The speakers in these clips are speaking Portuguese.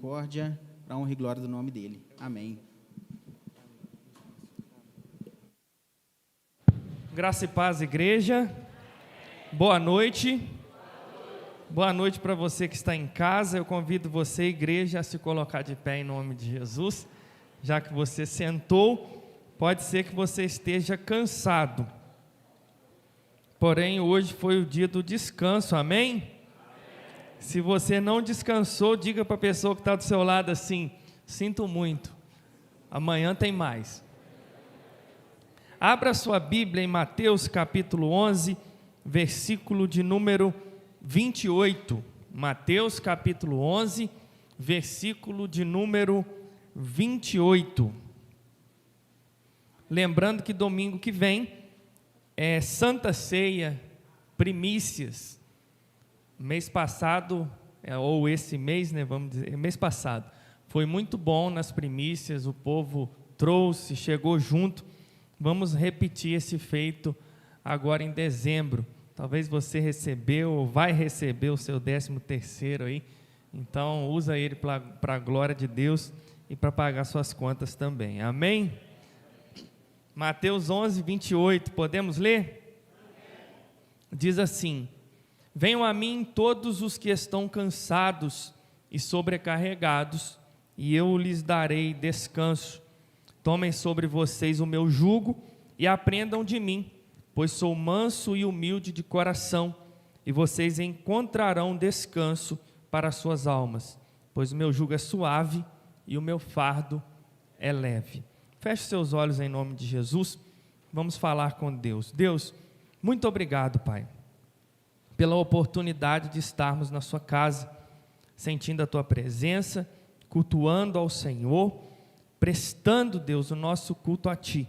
misericórdia, para a honra e glória do nome dele. Amém. Graça e paz, igreja. Boa noite. Boa noite para você que está em casa. Eu convido você, igreja, a se colocar de pé em nome de Jesus. Já que você sentou, pode ser que você esteja cansado. Porém, hoje foi o dia do descanso, amém? Se você não descansou, diga para a pessoa que está do seu lado assim: sinto muito, amanhã tem mais. Abra sua Bíblia em Mateus capítulo 11, versículo de número 28. Mateus capítulo 11, versículo de número 28. Lembrando que domingo que vem é Santa Ceia, primícias. Mês passado, ou esse mês, né, vamos dizer, mês passado, foi muito bom nas primícias, o povo trouxe, chegou junto. Vamos repetir esse feito agora em dezembro. Talvez você recebeu ou vai receber o seu 13º aí. Então, usa ele para a glória de Deus e para pagar suas contas também. Amém? Mateus 11, 28, podemos ler? Diz assim: venham a mim todos os que estão cansados e sobrecarregados, e eu lhes darei descanso. Tomem sobre vocês o meu jugo e aprendam de mim, pois sou manso e humilde de coração, e vocês encontrarão descanso para as suas almas, pois o meu jugo é suave e o meu fardo é leve. Feche seus olhos em nome de Jesus, vamos falar com Deus. Deus, muito obrigado, Pai, pela oportunidade de estarmos na sua casa, sentindo a tua presença, cultuando ao Senhor, prestando, Deus, o nosso culto a Ti.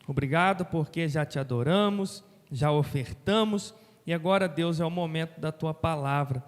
Obrigado porque já Te adoramos, já ofertamos, e agora, Deus, é o momento da Tua palavra.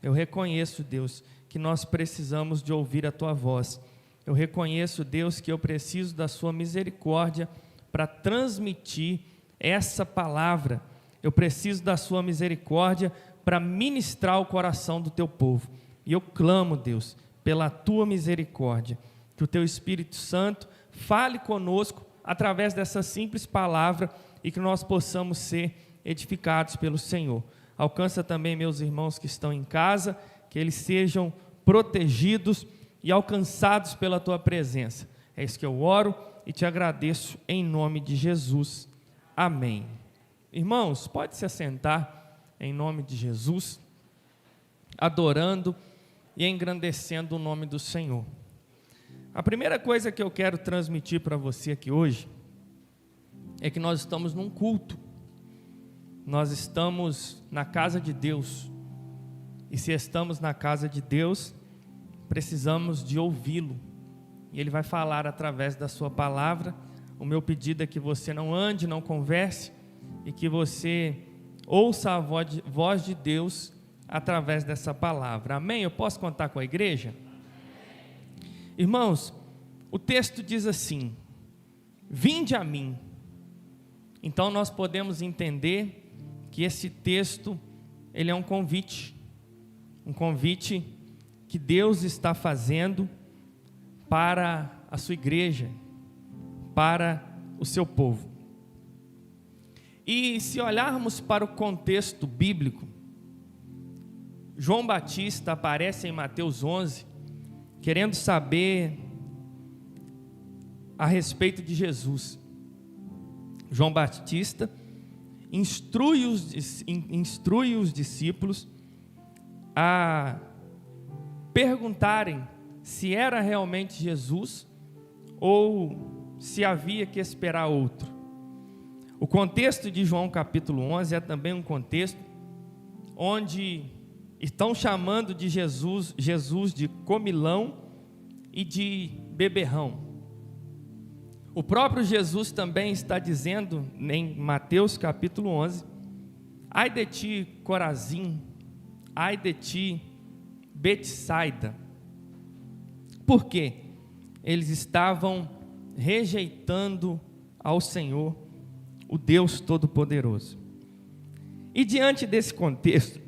Eu reconheço, Deus, que nós precisamos de ouvir a Tua voz. Eu reconheço, Deus, que eu preciso da Sua misericórdia para transmitir essa palavra. Eu preciso da Sua misericórdia para ministrar o coração do Teu povo. E eu clamo, Deus, pela Tua misericórdia, que o Teu Espírito Santo fale conosco através dessa simples palavra e que nós possamos ser edificados pelo Senhor. Alcança também meus irmãos que estão em casa, que eles sejam protegidos e alcançados pela Tua presença. É isso que eu oro e Te agradeço em nome de Jesus. Amém. Irmãos, pode se assentar em nome de Jesus, adorando e engrandecendo o nome do Senhor. A primeira coisa que eu quero transmitir para você aqui hoje é que nós estamos num culto, nós estamos na casa de Deus, e se estamos na casa de Deus, precisamos de ouvi-lo, e Ele vai falar através da sua palavra. O meu pedido é que você não ande, não converse, e que você ouça a voz de Deus através dessa palavra. Amém? Eu posso contar com a igreja? Irmãos, o texto diz assim: vinde a mim. Então nós podemos entender que esse texto, ele é um convite que Deus está fazendo para a sua igreja, para o seu povo. E se olharmos para o contexto bíblico, João Batista aparece em Mateus 11, querendo saber a respeito de Jesus. João Batista instrui os discípulos a perguntarem se era realmente Jesus ou se havia que esperar outro. O contexto de João capítulo 11 é também um contexto onde estão chamando de Jesus de comilão e de beberrão. O próprio Jesus também está dizendo em Mateus capítulo 11: ai de ti, Corazim, ai de ti, Betsaida. Por quê? Eles estavam rejeitando ao Senhor, o Deus Todo-Poderoso. E diante desse contexto,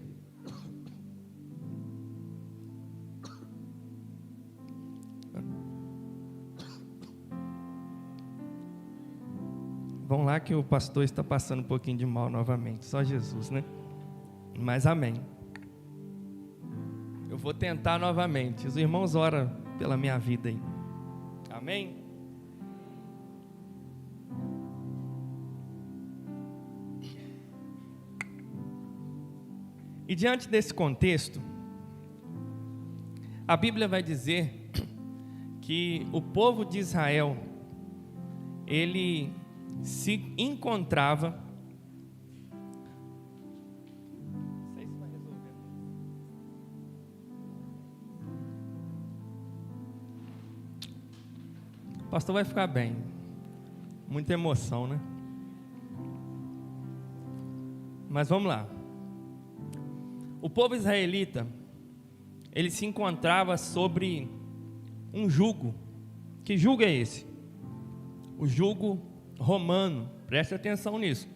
Vão lá que o pastor está passando um pouquinho de mal novamente. Só Jesus, né? Mas amém. Eu vou tentar novamente. Os irmãos oram pela minha vida aí. Amém? E diante desse contexto, a Bíblia vai dizer que o povo de Israel, ele se encontrava. Não sei se vai resolver. O pastor vai ficar bem. Muita emoção, né? Mas vamos lá. O povo israelita, ele se encontrava sobre um jugo. Que jugo é esse? O jugo romano. Preste atenção nisso.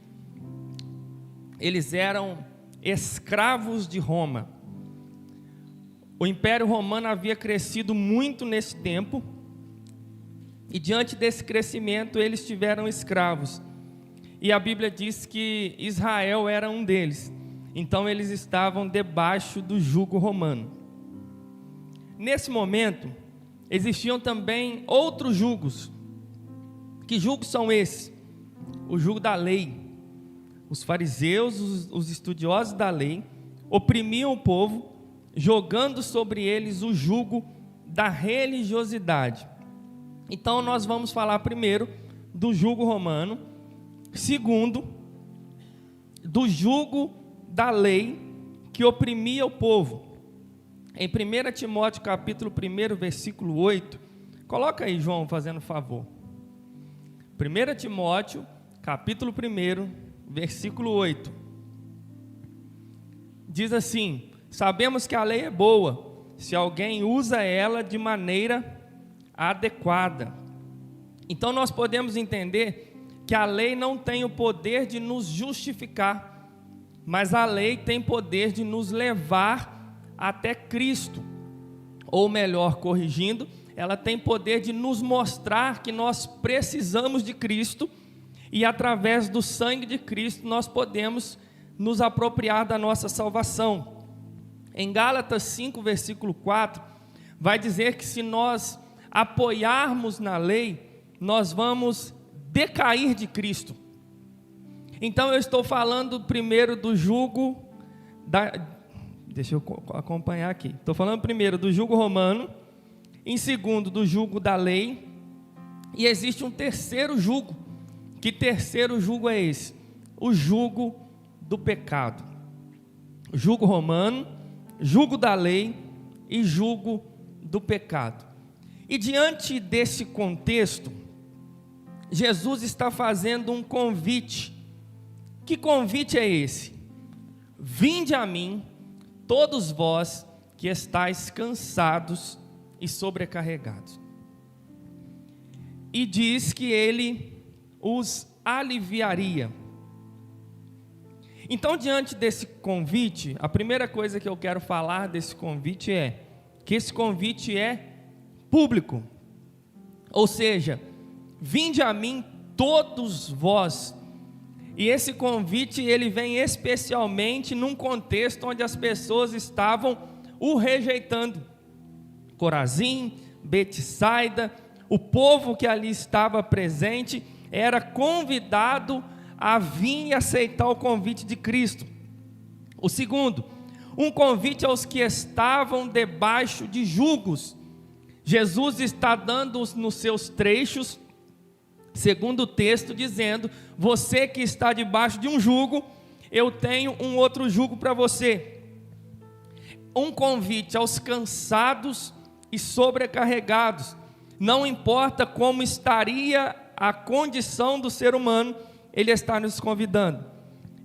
Eles eram escravos de Roma. O Império Romano havia crescido muito nesse tempo, e diante desse crescimento eles tiveram escravos. E a Bíblia diz que Israel era um deles. Então eles estavam debaixo do jugo romano. Nesse momento, existiam também outros jugos. Que jugos são esses? O jugo da lei. Os fariseus, os estudiosos da lei, oprimiam o povo, jogando sobre eles o jugo da religiosidade. Então nós vamos falar primeiro do jugo romano, segundo, do jugo da lei que oprimia o povo. Em 1 Timóteo capítulo 1, versículo 8, coloca aí, João, fazendo favor. 1 Timóteo capítulo 1, versículo 8, diz assim: sabemos que a lei é boa, se alguém usa ela de maneira adequada. Então nós podemos entender que a lei não tem o poder de nos justificar, mas a lei tem poder de nos levar até Cristo. Ou melhor, corrigindo, ela tem poder de nos mostrar que nós precisamos de Cristo, e através do sangue de Cristo nós podemos nos apropriar da nossa salvação. Em Gálatas 5, versículo 4, vai dizer que se nós apoiarmos na lei, nós vamos decair de Cristo. Então eu estou falando primeiro do jugo deixa eu acompanhar aqui. Estou falando primeiro do jugo romano, em segundo do jugo da lei, e existe um terceiro jugo. Que terceiro jugo é esse? O jugo do pecado. Jugo romano, jugo da lei e jugo do pecado. E diante desse contexto, Jesus está fazendo um convite. Que convite é esse? Vinde a mim, todos vós que estáis cansados e sobrecarregados. E diz que ele os aliviaria. Então, diante desse convite, a primeira coisa que eu quero falar desse convite é que esse convite é público. Ou seja, vinde a mim todos vós. E esse convite, ele vem especialmente num contexto onde as pessoas estavam o rejeitando. Corazim, Betsaida, o povo que ali estava presente era convidado a vir e aceitar o convite de Cristo. O segundo, um convite aos que estavam debaixo de jugos. Jesus está dando nos seus trechos, segundo o texto, dizendo: você que está debaixo de um jugo, eu tenho um outro jugo para você. Um convite aos cansados e sobrecarregados. Não importa como estaria a condição do ser humano, ele está nos convidando.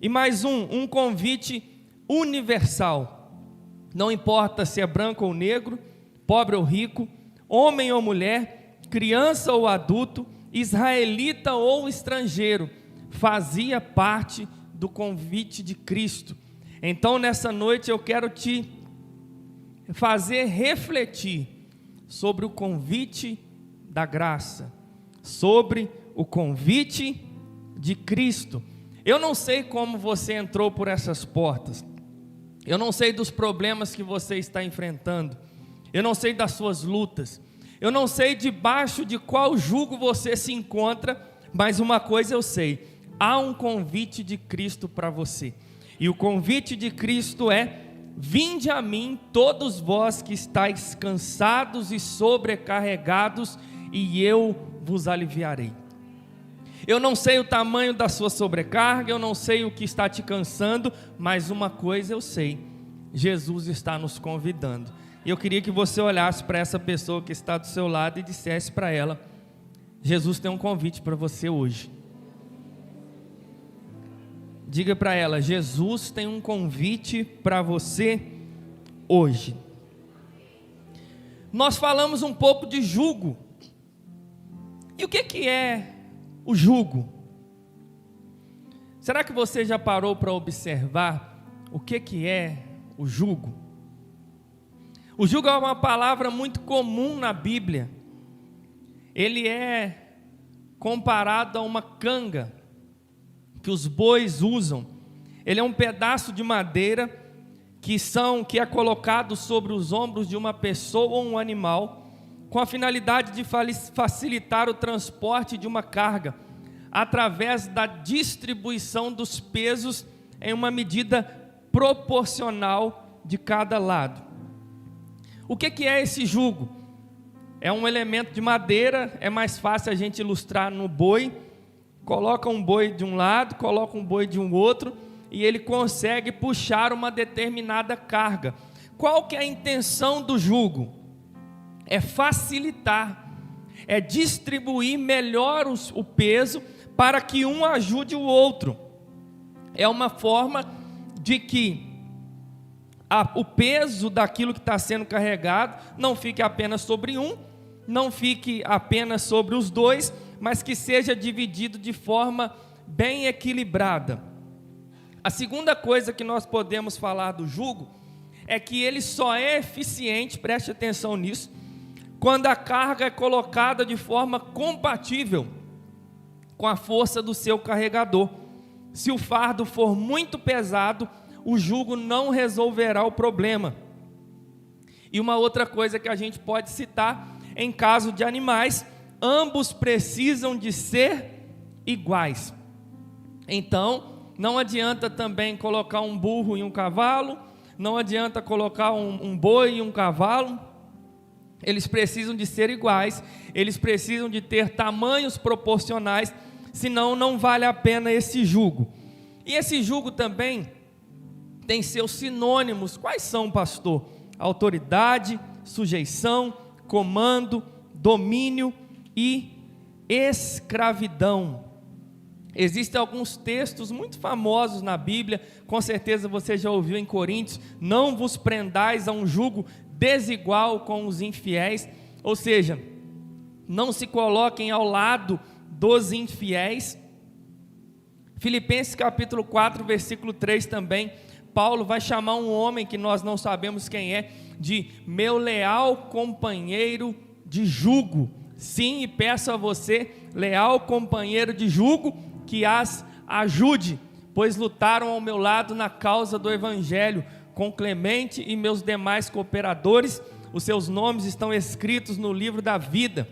E mais um convite universal. Não importa se é branco ou negro, pobre ou rico, homem ou mulher, criança ou adulto, israelita ou estrangeiro, fazia parte do convite de Cristo. Então nessa noite eu quero te fazer refletir sobre o convite da graça, sobre o convite de Cristo. Eu não sei como você entrou por essas portas, eu não sei dos problemas que você está enfrentando, eu não sei das suas lutas, eu não sei debaixo de qual jugo você se encontra, mas uma coisa eu sei: há um convite de Cristo para você, e o convite de Cristo é: vinde a mim todos vós que estáis cansados e sobrecarregados, e eu vos aliviarei. Eu não sei o tamanho da sua sobrecarga, eu não sei o que está te cansando, mas uma coisa eu sei: Jesus está nos convidando. E eu queria que você olhasse para essa pessoa que está do seu lado e dissesse para ela: Jesus tem um convite para você hoje. Diga para ela: Jesus tem um convite para você hoje. Nós falamos um pouco de jugo. E o que é o jugo? Será que você já parou para observar o que é o jugo? O jugo é uma palavra muito comum na Bíblia. Ele é comparado a uma canga que os bois usam. Ele é um pedaço de madeira que é colocado sobre os ombros de uma pessoa ou um animal, com a finalidade de facilitar o transporte de uma carga, através da distribuição dos pesos em uma medida proporcional de cada lado. O que é esse jugo? É um elemento de madeira, é mais fácil a gente ilustrar no boi. Coloca um boi de um lado, coloca um boi de um outro, e ele consegue puxar uma determinada carga. Qual que é a intenção do jugo? É facilitar, é distribuir melhor o peso para que um ajude o outro. É uma forma de que o peso daquilo que está sendo carregado não fique apenas sobre um, não fique apenas sobre os dois, mas que seja dividido de forma bem equilibrada. A segunda coisa que nós podemos falar do jugo é que ele só é eficiente, preste atenção nisso, quando a carga é colocada de forma compatível com a força do seu carregador. Se o fardo for muito pesado, o jugo não resolverá o problema. E uma outra coisa que a gente pode citar: em caso de animais, ambos precisam de ser iguais. Então, não adianta também colocar um burro e um cavalo, não adianta colocar um boi e um cavalo. Eles precisam de ser iguais, eles precisam de ter tamanhos proporcionais, senão não vale a pena esse jugo. E esse jugo também tem seus sinônimos. Quais são, pastor? Autoridade, sujeição, comando, domínio e escravidão. Existem alguns textos muito famosos na Bíblia, com certeza você já ouviu em Coríntios: não vos prendais a um jugo desigual com os infiéis, ou seja, não se coloquem ao lado dos infiéis. Filipenses capítulo 4, versículo 3 também, Paulo vai chamar um homem que nós não sabemos quem é, de meu leal companheiro de jugo. Sim, e peço a você, leal companheiro de jugo, que as ajude, pois lutaram ao meu lado na causa do Evangelho, com Clemente e meus demais cooperadores. Os seus nomes estão escritos no livro da vida.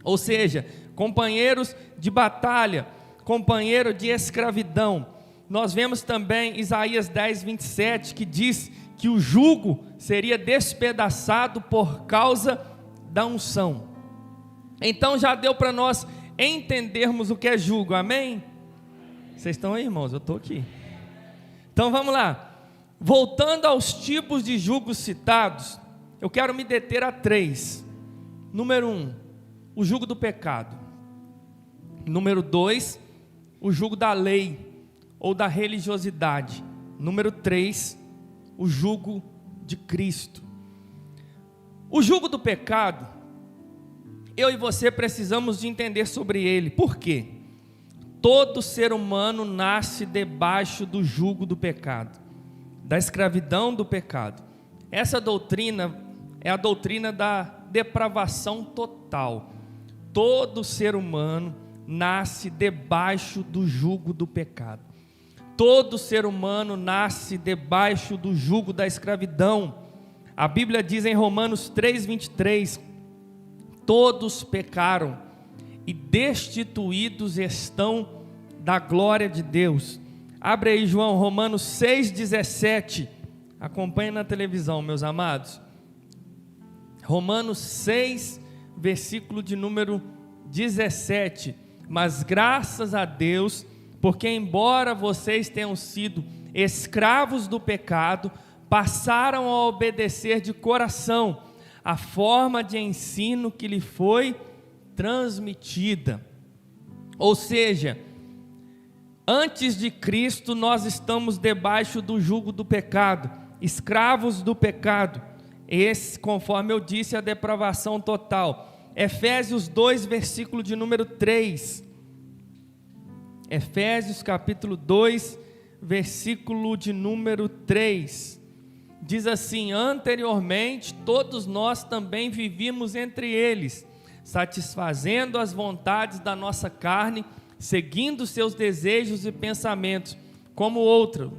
Ou seja, companheiros de batalha, companheiro de escravidão. Nós vemos também Isaías 10, 27, que diz que o jugo seria despedaçado por causa da unção. Então já deu para nós entendermos o que é jugo, amém? Vocês estão aí, irmãos? Eu estou aqui. Então vamos lá. Voltando aos tipos de jugos citados, eu quero me deter a 3. Número 1, o jugo do pecado. Número 2, o jugo da lei ou da religiosidade. Número 3, o jugo de Cristo. O jugo do pecado, eu e você precisamos de entender sobre ele. Por quê? Todo ser humano nasce debaixo do jugo do pecado, da escravidão do pecado. Essa doutrina é a doutrina da depravação total. Todo ser humano nasce debaixo do jugo do pecado. Todo ser humano nasce debaixo do jugo da escravidão. A Bíblia diz em Romanos 3:23, todos pecaram e destituídos estão da glória de Deus. Abre aí, João, Romanos 6:17, acompanhe na televisão, meus amados. Romanos 6, versículo de número 17, mas graças a Deus, porque embora vocês tenham sido escravos do pecado, passaram a obedecer de coração a forma de ensino que lhe foi transmitida. Ou seja, antes de Cristo nós estamos debaixo do jugo do pecado, escravos do pecado. Esse, conforme eu disse, é a depravação total. Efésios 2, versículo de número 3. Efésios capítulo 2, versículo de número 3. Diz assim: anteriormente todos nós também vivíamos entre eles, satisfazendo as vontades da nossa carne, seguindo seus desejos e pensamentos, como outros.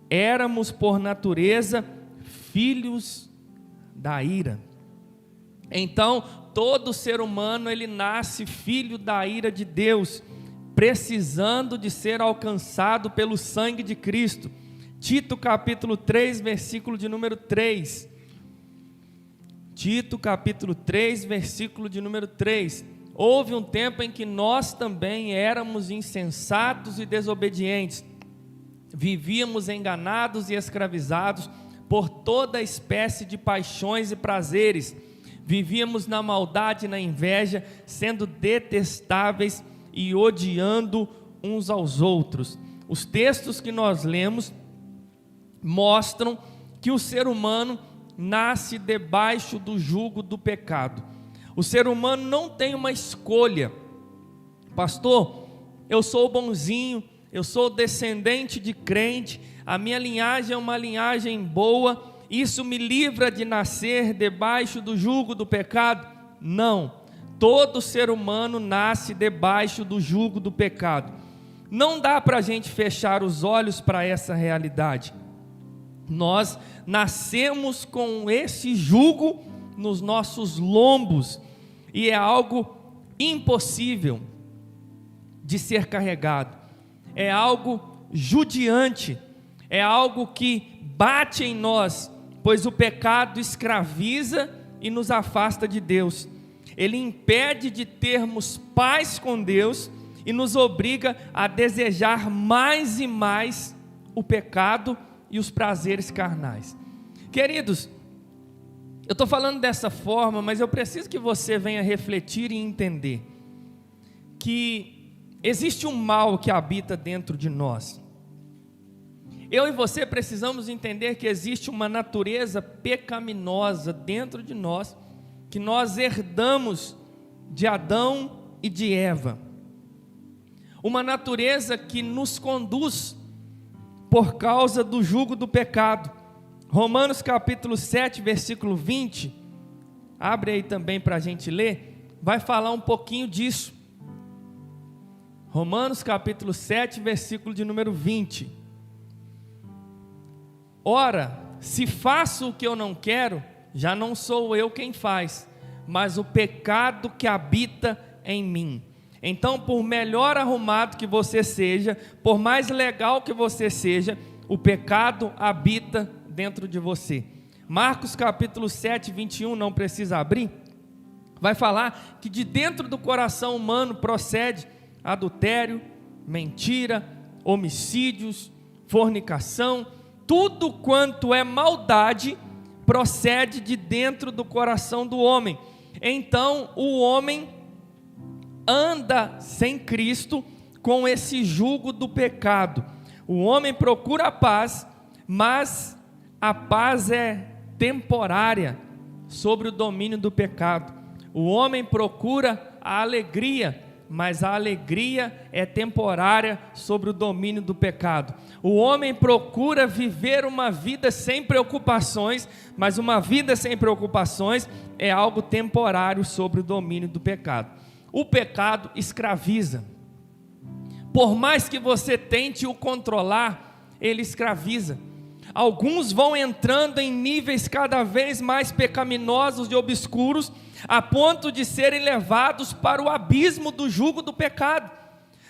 Éramos por natureza filhos da ira. Então, todo ser humano, ele nasce filho da ira de Deus, precisando de ser alcançado pelo sangue de Cristo. Tito capítulo 3, versículo de número 3. Tito capítulo 3, versículo de número 3. Houve um tempo em que nós também éramos insensatos e desobedientes. Vivíamos enganados e escravizados por toda espécie de paixões e prazeres. Vivíamos na maldade e na inveja, sendo detestáveis e odiando uns aos outros. Os textos que nós lemos mostram que o ser humano nasce debaixo do jugo do pecado. O ser humano não tem uma escolha. Pastor, eu sou bonzinho, eu sou descendente de crente, a minha linhagem é uma linhagem boa, isso me livra de nascer debaixo do jugo do pecado? Não, todo ser humano nasce debaixo do jugo do pecado. Não dá para a gente fechar os olhos para essa realidade. Nós nascemos com esse jugo nos nossos lombos, e é algo impossível de ser carregado, é algo judiante, é algo que bate em nós, pois o pecado escraviza e nos afasta de Deus. Ele impede de termos paz com Deus e nos obriga a desejar mais e mais o pecado e os prazeres carnais. Queridos, eu estou falando dessa forma, mas eu preciso que você venha refletir e entender que existe um mal que habita dentro de nós. Eu e você precisamos entender que existe uma natureza pecaminosa dentro de nós, que nós herdamos de Adão e de Eva. Uma natureza que nos conduz por causa do jugo do pecado. Romanos capítulo 7, versículo 20, abre aí também para a gente ler, vai falar um pouquinho disso. Romanos capítulo 7, versículo de número 20. Ora, se faço o que eu não quero, já não sou eu quem faz, mas o pecado que habita em mim. Então, por melhor arrumado que você seja, por mais legal que você seja, o pecado habita dentro de você. Marcos capítulo 7, 21, não precisa abrir, vai falar que de dentro do coração humano procede adultério, mentira, homicídios, fornicação, tudo quanto é maldade procede de dentro do coração do homem. Então o homem anda sem Cristo com esse jugo do pecado. O homem procura a paz, mas a paz é temporária sobre o domínio do pecado. O homem procura a alegria, mas a alegria é temporária sobre o domínio do pecado. O homem procura viver uma vida sem preocupações, mas uma vida sem preocupações é algo temporário sobre o domínio do pecado. o pecado escraviza. Por mais que você tente o controlar, ele escraviza. Alguns vão entrando em níveis cada vez mais pecaminosos e obscuros, a ponto de serem levados para o abismo do jugo do pecado.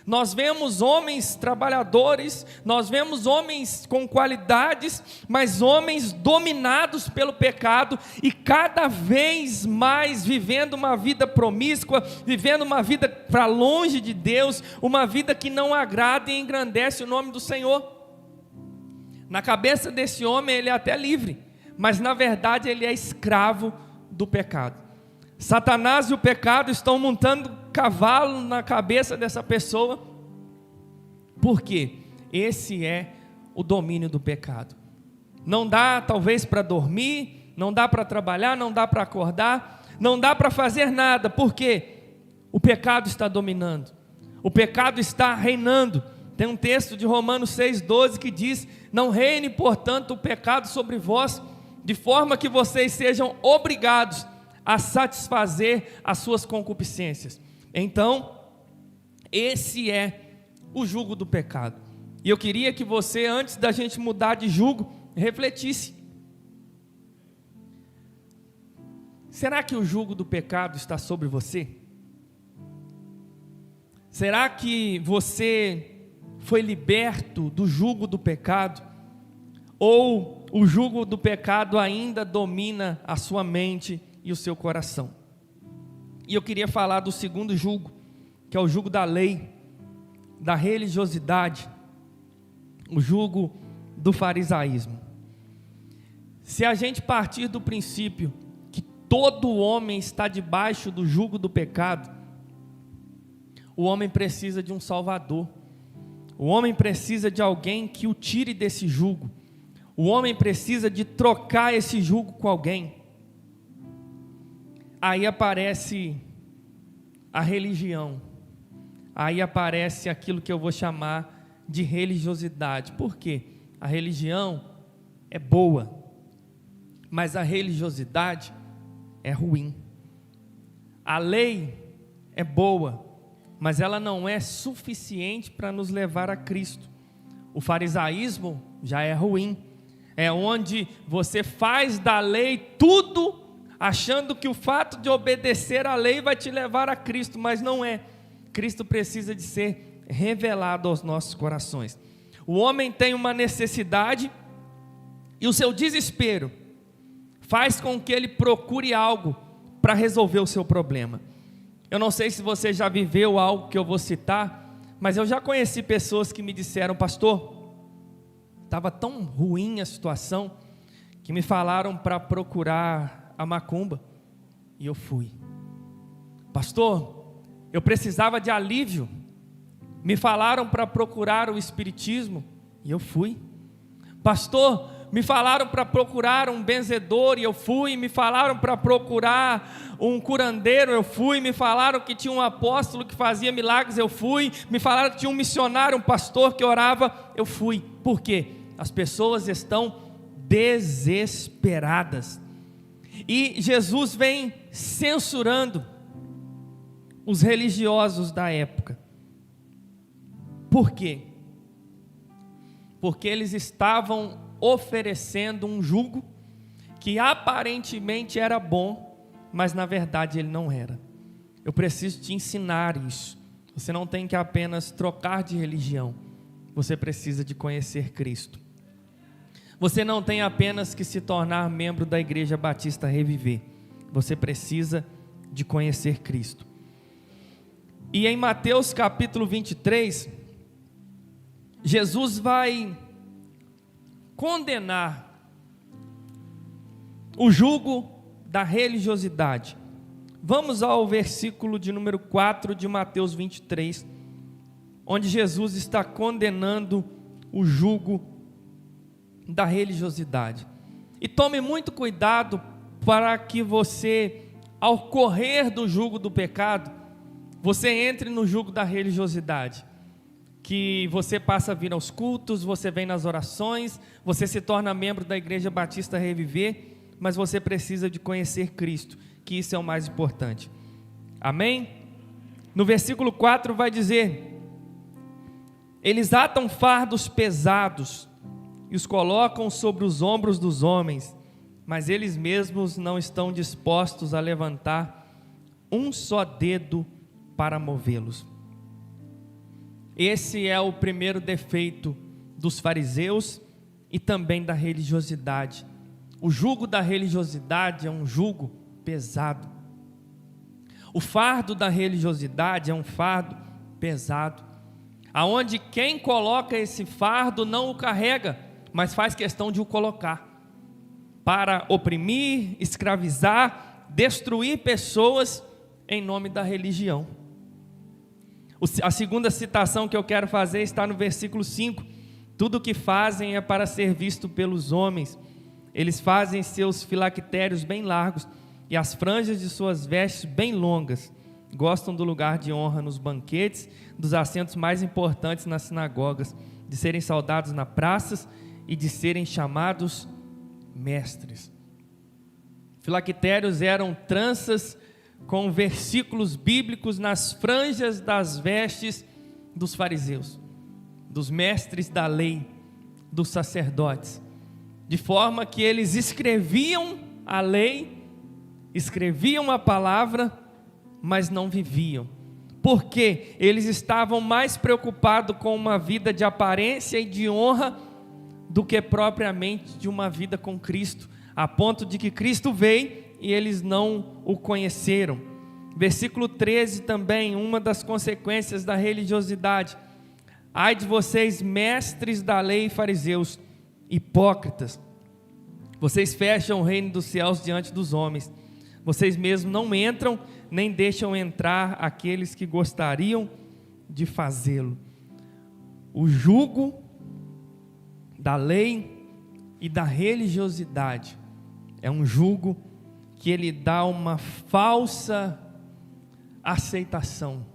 Nós vemos homens trabalhadores, nós vemos homens com qualidades, mas homens dominados pelo pecado e cada vez mais vivendo uma vida promíscua, vivendo uma vida para longe de Deus, uma vida que não agrada e engrandece o nome do Senhor. Na cabeça desse homem ele é até livre, mas na verdade ele é escravo do pecado. Satanás e o pecado estão montando cavalo na cabeça dessa pessoa, porque esse é o domínio do pecado. Não dá talvez para dormir, não dá para trabalhar, não dá para acordar, não dá para fazer nada, porque o pecado está dominando, o pecado está reinando. Tem um texto de Romanos 6,12 que diz: não reine portanto o pecado sobre vós, de forma que vocês sejam obrigados a satisfazer as suas concupiscências. Então, esse é o jugo do pecado. E eu queria que você, antes da gente mudar de jugo, refletisse. Será que o jugo do pecado está sobre você? Será que você foi liberto do jugo do pecado? Ou o jugo do pecado ainda domina a sua mente e o seu coração? E eu queria falar do segundo jugo, que é o jugo da lei, da religiosidade, o jugo do farisaísmo. Se a gente partir do princípio que todo homem está debaixo do jugo do pecado, o homem precisa de um salvador, o homem precisa de alguém que o tire desse jugo, o homem precisa de trocar esse jugo com alguém. Aí aparece a religião, aí aparece aquilo que eu vou chamar de religiosidade. Por quê? A religião é boa, mas a religiosidade é ruim. A lei é boa, mas ela não é suficiente para nos levar a Cristo. O farisaísmo já é ruim, é onde você faz da lei tudo, achando que o fato de obedecer à lei vai te levar a Cristo, mas não é. Cristo precisa de ser revelado aos nossos corações. O homem tem uma necessidade e o seu desespero faz com que ele procure algo para resolver o seu problema. Eu não sei se você já viveu algo que eu vou citar, mas eu já conheci pessoas que me disseram: pastor, estava tão ruim a situação, que me falaram para procurar a macumba, e eu fui. Pastor, eu precisava de alívio, me falaram para procurar o espiritismo, e eu fui. Pastor, me falaram para procurar um benzedor, e eu fui. Me falaram para procurar um curandeiro, eu fui. Me falaram que tinha um apóstolo que fazia milagres, eu fui. Me falaram que tinha um missionário, um pastor que orava, eu fui. Por quê? As pessoas estão desesperadas, e Jesus vem censurando os religiosos da época. Por quê? Porque eles estavam oferecendo um jugo que aparentemente era bom, mas na verdade ele não era. Eu preciso te ensinar isso. Você não tem que apenas trocar de religião, você precisa de conhecer Cristo. Você não tem apenas que se tornar membro da Igreja Batista Reviver, você precisa de conhecer Cristo. E em Mateus capítulo 23, Jesus vai condenar o jugo da religiosidade. Vamos ao versículo de número 4 de Mateus 23, onde Jesus está condenando o jugo da religiosidade. E tome muito cuidado para que você, ao correr do jugo do pecado, você entre no jugo da religiosidade, que você passa a vir aos cultos, você vem nas orações, você se torna membro da Igreja Batista Reviver, mas você precisa de conhecer Cristo, que isso é o mais importante. Amém? No versículo 4 vai dizer: eles atam fardos pesados e os colocam sobre os ombros dos homens, mas eles mesmos não estão dispostos a levantar um só dedo para movê-los. Esse é o primeiro defeito dos fariseus e também da religiosidade. O jugo da religiosidade é um jugo pesado. O fardo da religiosidade é um fardo pesado, aonde quem coloca esse fardo não o carrega, mas faz questão de o colocar, para oprimir, escravizar, destruir pessoas em nome da religião. A segunda citação que eu quero fazer está no versículo 5. Tudo o que fazem é para ser visto pelos homens. Eles fazem seus filactérios bem largos e as franjas de suas vestes bem longas. Gostam do lugar de honra nos banquetes, dos assentos mais importantes nas sinagogas, de serem saudados nas praças e de serem chamados mestres. Filactérios eram tranças com versículos bíblicos nas franjas das vestes dos fariseus, dos mestres da lei, dos sacerdotes, de forma que eles escreviam a lei, escreviam a palavra, mas não viviam, porque eles estavam mais preocupados com uma vida de aparência e de honra do que propriamente de uma vida com Cristo, a ponto de que Cristo veio e eles não o conheceram. Versículo 13 também, uma das consequências da religiosidade: ai de vocês, mestres da lei e fariseus, hipócritas, vocês fecham o reino dos céus diante dos homens, vocês mesmos não entram, nem deixam entrar aqueles que gostariam de fazê-lo. O jugo da lei e da religiosidade é um jugo que ele dá uma falsa aceitação,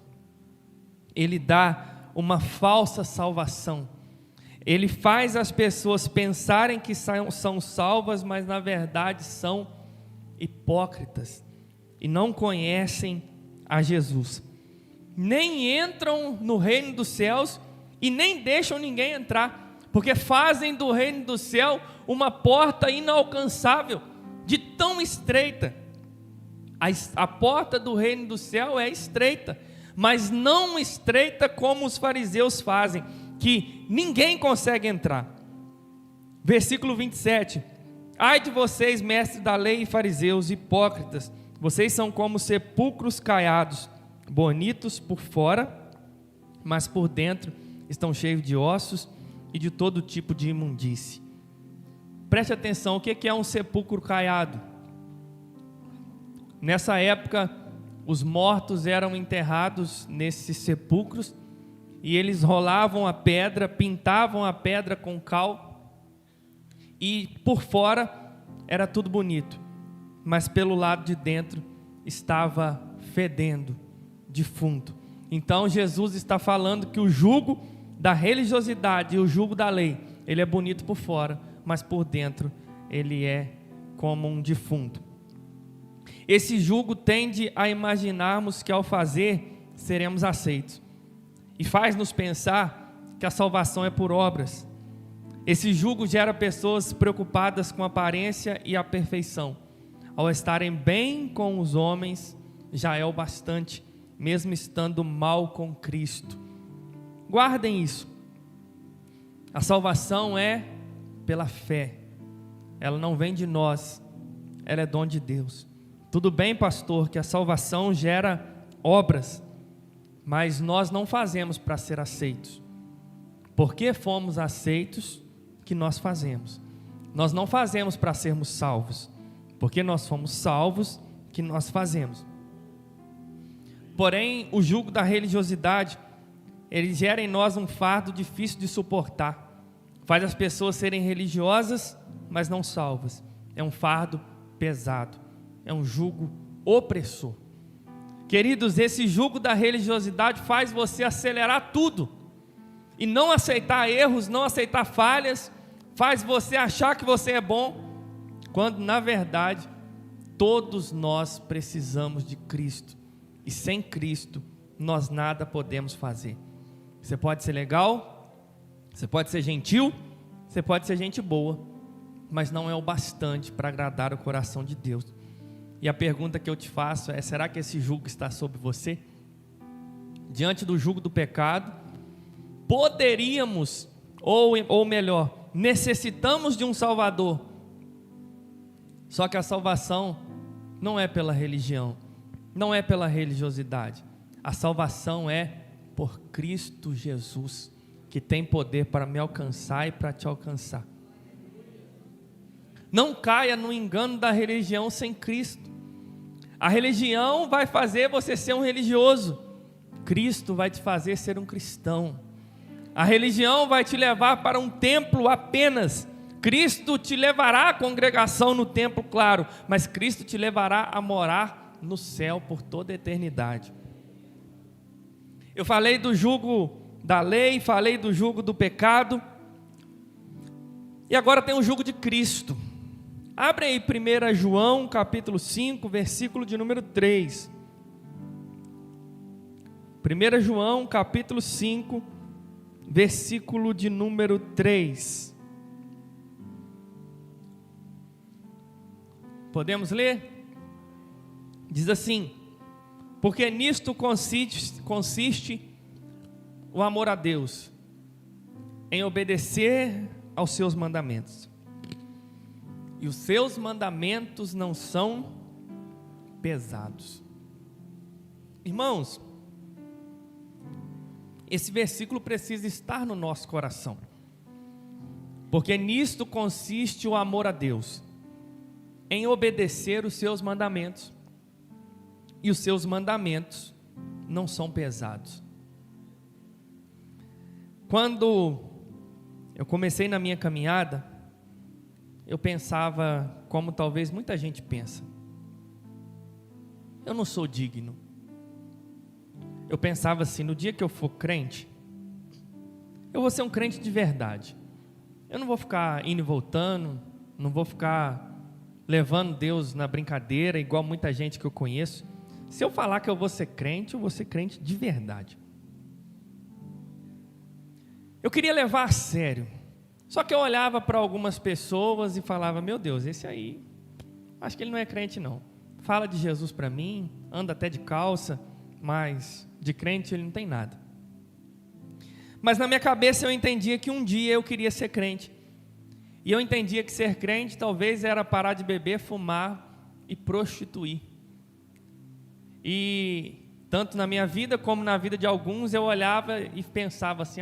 ele dá uma falsa salvação, ele faz as pessoas pensarem que são salvas, mas na verdade são hipócritas e não conhecem a Jesus, nem entram no reino dos céus e nem deixam ninguém entrar, porque fazem do reino do céu uma porta inalcançável, de tão estreita. A porta do reino do céu é estreita, mas não estreita como os fariseus fazem, que ninguém consegue entrar. Versículo 27: ai de vocês, mestres da lei e fariseus, hipócritas, vocês são como sepulcros caiados, bonitos por fora, mas por dentro estão cheios de ossos e de todo tipo de imundície. Preste atenção, o que é um sepulcro caiado? Nessa época, os mortos eram enterrados nesses sepulcros, e eles rolavam a pedra, pintavam a pedra com cal, e por fora era tudo bonito, mas pelo lado de dentro estava fedendo, defunto. Então Jesus está falando que o jugo da religiosidade e o jugo da lei, ele é bonito por fora, mas por dentro ele é como um defunto. Esse jugo tende a imaginarmos que ao fazer seremos aceitos, e faz-nos pensar que a salvação é por obras. Esse jugo gera pessoas preocupadas com a aparência e a perfeição. Ao estarem bem com os homens, já é o bastante, mesmo estando mal com Cristo. Guardem isso. A salvação é pela fé, ela não vem de nós, ela é dom de Deus. Tudo bem, pastor, que a salvação gera obras, mas nós não fazemos para ser aceitos. Porque fomos aceitos que nós fazemos. Nós não fazemos para sermos salvos, porque nós fomos salvos que nós fazemos. Porém, o jugo da religiosidade, ele gera em nós um fardo difícil de suportar. Faz as pessoas serem religiosas, mas não salvas. É um fardo pesado, é um jugo opressor. Queridos, esse jugo da religiosidade faz você acelerar tudo, e não aceitar erros, não aceitar falhas, faz você achar que você é bom, quando na verdade, todos nós precisamos de Cristo, e sem Cristo, nós nada podemos fazer. Você pode ser legal, você pode ser gentil, você pode ser gente boa, mas não é o bastante para agradar o coração de Deus. E a pergunta que eu te faço é: será que esse jugo está sobre você? Diante do jugo do pecado, poderíamos, ou melhor, necessitamos de um Salvador. Só que a salvação não é pela religião, não é pela religiosidade. A salvação é por Cristo Jesus, que tem poder para me alcançar e para te alcançar. Não caia no engano da religião sem Cristo. A religião vai fazer você ser um religioso, Cristo vai te fazer ser um cristão. A religião vai te levar para um templo apenas, Cristo te levará à congregação no templo, claro, mas Cristo te levará a morar no céu por toda a eternidade. Eu falei do jugo da lei, falei do jugo do pecado, e agora tem o jugo de Cristo. Abre aí 1 João capítulo 5, versículo de número 3. 1 João capítulo 5, versículo de número 3. Podemos ler? Diz assim: porque nisto consiste o amor a Deus, em obedecer aos seus mandamentos. E os seus mandamentos não são pesados. Irmãos, esse versículo precisa estar no nosso coração, porque nisto consiste o amor a Deus, em obedecer os seus mandamentos. E os seus mandamentos não são pesados. Quando eu comecei na minha caminhada, eu pensava como talvez muita gente pensa: eu não sou digno. Eu pensava assim: no dia que eu for crente, eu vou ser um crente de verdade. Eu não vou ficar indo e voltando, não vou ficar levando Deus na brincadeira, igual muita gente que eu conheço. Se eu falar que eu vou ser crente, eu vou ser crente de verdade. Eu queria levar a sério. Só que eu olhava para algumas pessoas e falava: meu Deus, esse aí, acho que ele não é crente não. Fala de Jesus para mim, anda até de calça, mas de crente ele não tem nada. Mas na minha cabeça eu entendia que um dia eu queria ser crente. E eu entendia que ser crente talvez era parar de beber, fumar e prostituir. E tanto na minha vida como na vida de alguns, eu olhava e pensava assim: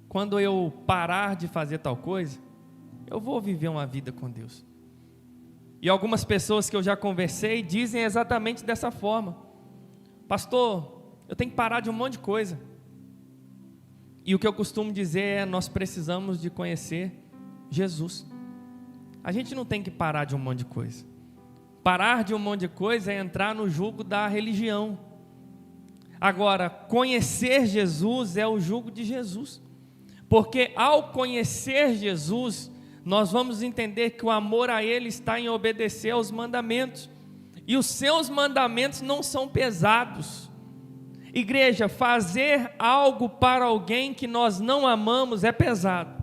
quando eu parar de fazer tal coisa, eu vou viver uma vida com Deus. E algumas pessoas que eu já conversei dizem exatamente dessa forma: pastor, eu tenho que parar de um monte de coisa. E o que eu costumo dizer é: nós precisamos de conhecer Jesus. A gente não tem que parar de um monte de coisa. Parar de um monte de coisa é entrar no jugo da religião. Agora, conhecer Jesus é o jugo de Jesus. Porque ao conhecer Jesus, nós vamos entender que o amor a Ele está em obedecer aos mandamentos. E os seus mandamentos não são pesados. Igreja, fazer algo para alguém que nós não amamos é pesado.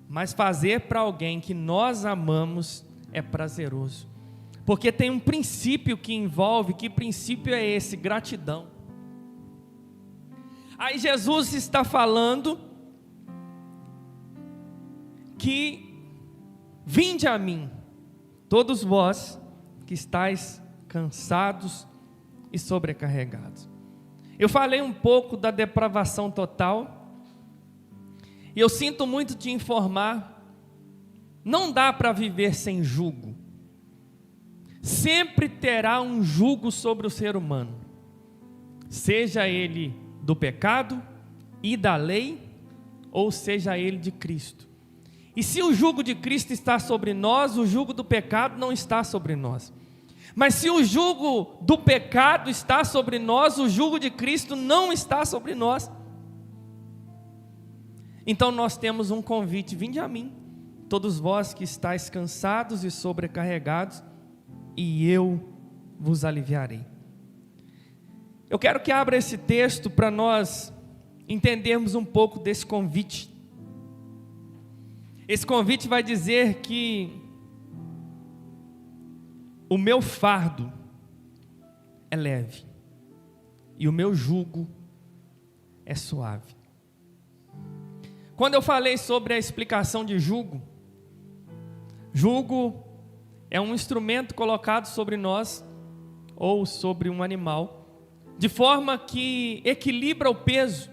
Mas fazer para alguém que nós amamos é prazeroso. Porque tem um princípio que envolve, que princípio é esse? Gratidão. Aí Jesus está falando que: vinde a mim, todos vós que estáis cansados e sobrecarregados. Eu falei um pouco da depravação total, e eu sinto muito te informar: não dá para viver sem jugo. Sempre terá um jugo sobre o ser humano, seja ele do pecado e da lei, ou seja ele de Cristo. E se o jugo de Cristo está sobre nós, o jugo do pecado não está sobre nós. Mas se o jugo do pecado está sobre nós, o jugo de Cristo não está sobre nós. Então nós temos um convite: vinde a mim, todos vós que estáis cansados e sobrecarregados, e eu vos aliviarei. Eu quero que abra esse texto para nós entendermos um pouco desse convite. Esse convite vai dizer que o meu fardo é leve e o meu jugo é suave. Quando eu falei sobre a explicação de jugo, jugo é um instrumento colocado sobre nós ou sobre um animal, de forma que equilibra o peso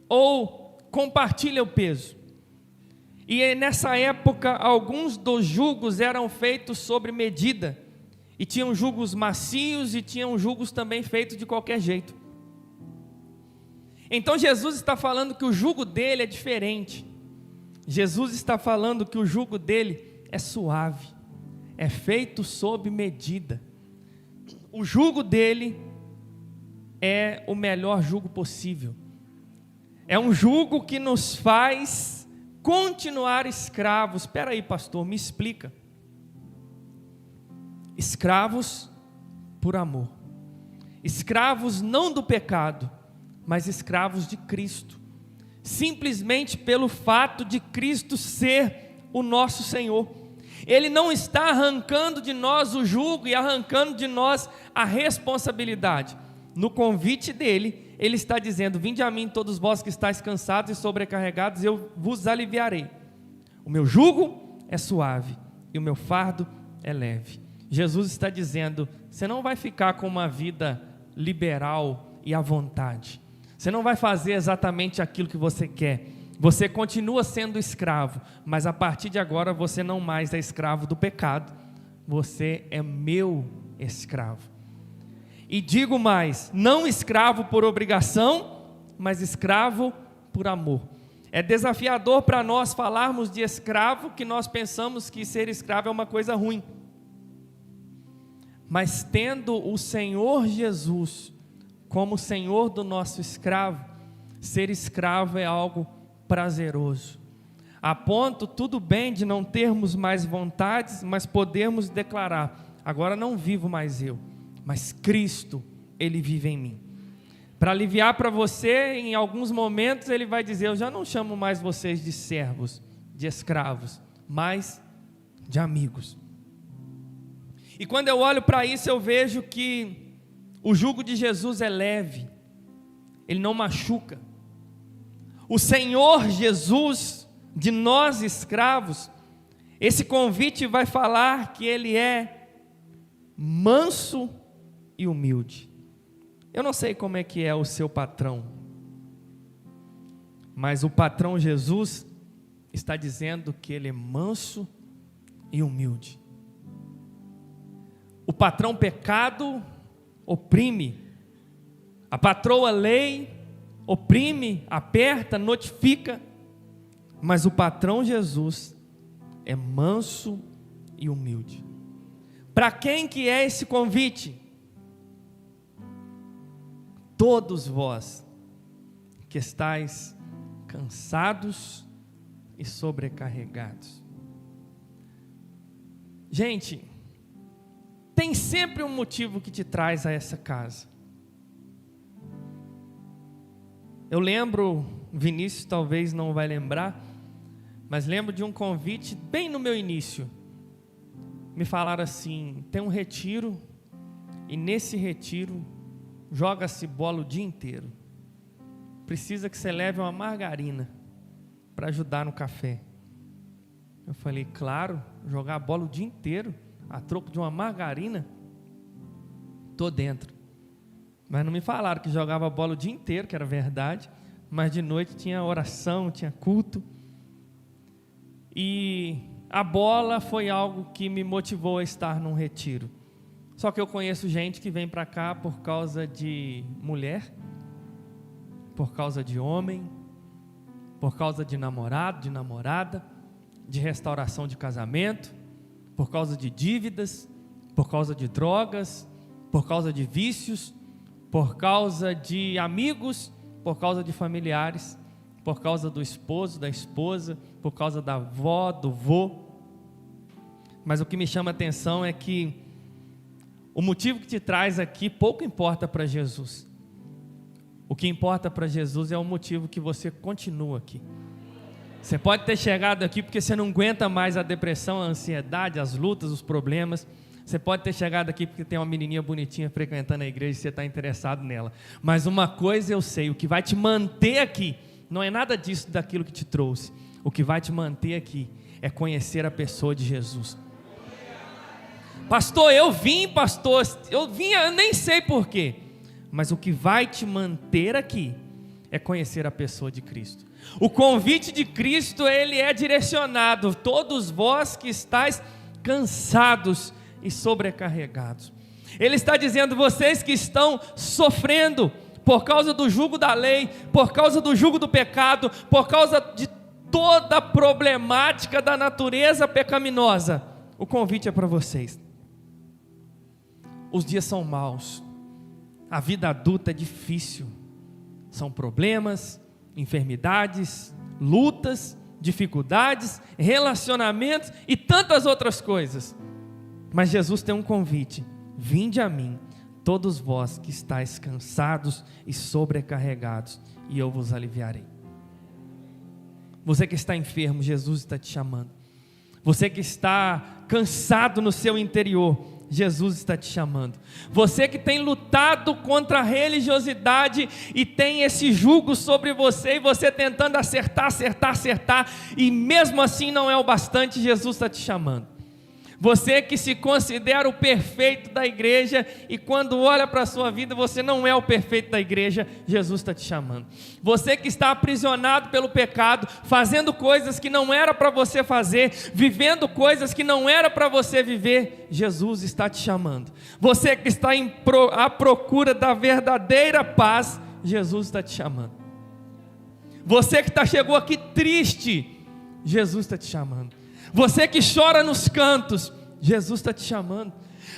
ou compartilha o peso. E nessa época, alguns dos jugos eram feitos sobre medida, e tinham jugos macios e tinham jugos também feitos de qualquer jeito. Então Jesus está falando que o jugo dele é diferente. Jesus está falando que o jugo dele é suave, é feito sob medida. O jugo dele é o melhor jugo possível. É um jugo que nos faz continuar escravos. Espera aí, pastor, me explica. Escravos por amor. Escravos não do pecado, mas escravos de Cristo. Simplesmente pelo fato de Cristo ser o nosso Senhor. Ele não está arrancando de nós o jugo e arrancando de nós a responsabilidade. No convite dele, ele está dizendo: vinde a mim todos vós que estáis cansados e sobrecarregados, eu vos aliviarei. O meu jugo é suave e o meu fardo é leve. Jesus está dizendo: você não vai ficar com uma vida liberal e à vontade. Você não vai fazer exatamente aquilo que você quer. Você continua sendo escravo, mas a partir de agora você não mais é escravo do pecado. Você é meu escravo. E digo mais, não escravo por obrigação, mas escravo por amor. É desafiador para nós falarmos de escravo, que nós pensamos que ser escravo é uma coisa ruim. Mas tendo o Senhor Jesus como Senhor do nosso escravo, ser escravo é algo prazeroso. A ponto, tudo bem de não termos mais vontades, mas podemos declarar: agora não vivo mais eu, mas Cristo, Ele vive em mim. Para aliviar para você, em alguns momentos Ele vai dizer: eu já não chamo mais vocês de servos, de escravos, mas de amigos. E quando eu olho para isso, eu vejo que o jugo de Jesus é leve, Ele não machuca. O Senhor Jesus, de nós escravos, esse convite vai falar que Ele é manso e humilde. Eu não sei como é que é o seu patrão, mas o patrão Jesus está dizendo que Ele é manso e humilde. O patrão pecado oprime, a patroa lei oprime, aperta, notifica, mas o patrão Jesus é manso e humilde. Para quem que é esse convite? Todos vós que estáis cansados e sobrecarregados. Gente, tem sempre um motivo que te traz a essa casa. Eu lembro, Vinícius talvez não vai lembrar, mas lembro de um convite bem no meu início. Me falaram assim: tem um retiro, e nesse retiro joga-se bola o dia inteiro. Precisa que você leve uma margarina para ajudar no café. Eu falei: claro, jogar bola o dia inteiro a troco de uma margarina, estou dentro. Mas não me falaram que jogava bola o dia inteiro, que era verdade, mas de noite tinha oração, tinha culto. E a bola foi algo que me motivou a estar num retiro. Só que eu conheço gente que vem para cá por causa de mulher, por causa de homem, por causa de namorado, de namorada, de restauração de casamento, por causa de dívidas, por causa de drogas, por causa de vícios, por causa de amigos, por causa de familiares, por causa do esposo, da esposa, por causa da avó, do vô. Mas o que me chama a atenção é que o motivo que te traz aqui pouco importa para Jesus. O que importa para Jesus é o motivo que você continua aqui. Você pode ter chegado aqui porque você não aguenta mais a depressão, a ansiedade, as lutas, os problemas. Você pode ter chegado aqui porque tem uma menininha bonitinha frequentando a igreja e você está interessado nela. Mas uma coisa eu sei, o que vai te manter aqui, não é nada disso, daquilo que te trouxe. O que vai te manter aqui é conhecer a pessoa de Jesus. Pastor, eu vim, eu nem sei porquê. Mas o que vai te manter aqui é conhecer a pessoa de Cristo. O convite de Cristo, ele é direcionado: todos vós que estáis cansados e sobrecarregados. Ele está dizendo: vocês que estão sofrendo por causa do jugo da lei, por causa do jugo do pecado, por causa de toda a problemática da natureza pecaminosa, o convite é para vocês. Os dias são maus, a vida adulta é difícil, são problemas, enfermidades, lutas, dificuldades, relacionamentos e tantas outras coisas. Mas Jesus tem um convite: vinde a mim, todos vós que estáis cansados e sobrecarregados, e eu vos aliviarei. Você que está enfermo, Jesus está te chamando. Você que está cansado no seu interior, Jesus está te chamando. Você que tem lutado contra a religiosidade e tem esse jugo sobre você, e você tentando acertar, e mesmo assim não é o bastante, Jesus está te chamando. Você que se considera o perfeito da igreja e quando olha para a sua vida você não é o perfeito da igreja, Jesus está te chamando. Você que está aprisionado pelo pecado, fazendo coisas que não era para você fazer, vivendo coisas que não era para você viver, Jesus está te chamando. Você que está à procura da verdadeira paz, Jesus está te chamando. Você que chegou aqui triste, Jesus está te chamando. Você que chora nos cantos, Jesus está te chamando.